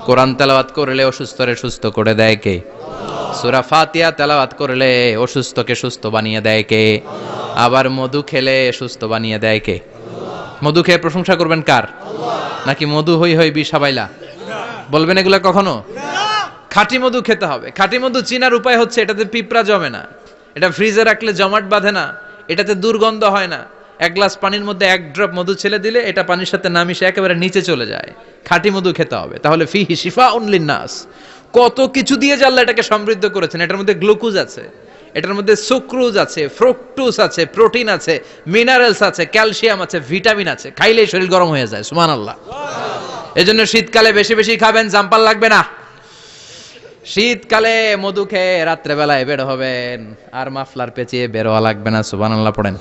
কোরআন তেলাওয়াত করলে অসুস্থরে সুস্থ করে দেয় কে? সূরা ফাতিহা তেলাওয়াত করলে অসুস্থকে সুস্থ বানিয়ে দেয় কে? আবার মধু খেলে সুস্থ বানিয়ে দেয় কে? মধু খেয়ে প্রশংসা করবেন কার? নাকি মধু হই হই বিষাবাইলা বলবেন এগুলা কখনো? খাঁটি মধু খেতে হবে। খাঁটি মধু চিনার উপায় হচ্ছে এটাতে পিঁপড়া জমে না, এটা ফ্রিজে রাখলে জমাট বাঁধে না, এটাতে দুর্গন্ধ হয় না। এক গ্লাস পানির মধ্যে এক ড্রপ মধু ছেলে দিলে এটা পানির সাথে না মিশে একেবারে নিচে চলে যায়। খাঁটি মধু খেতে হবে। তাহলে ফিহি শিফাউন লিন্নাস, কত কিছু দিয়ে আল্লাহ এটাকে সমৃদ্ধ করেছেন। এটার মধ্যে গ্লুকোজ আছে, এটার মধ্যে সুক্রোজ আছে, ফ্রুকটোজ আছে, প্রোটিন আছে, মিনারেলস আছে, ক্যালসিয়াম আছে, ভিটামিন আছে। খাইলেই শরীর গরম হয়ে যায়। সুবহানাল্লাহ। এজন্য শীতকালে বেশি বেশি খাবেন, জাম্পাল লাগবে না। শীতকালে মধু খেয়ে রাত্রে বেলায় বের হবেন, আর মাফলার পেঁচিয়ে বের হওয়া লাগবে না। সুবহানাল্লাহ পড়েন।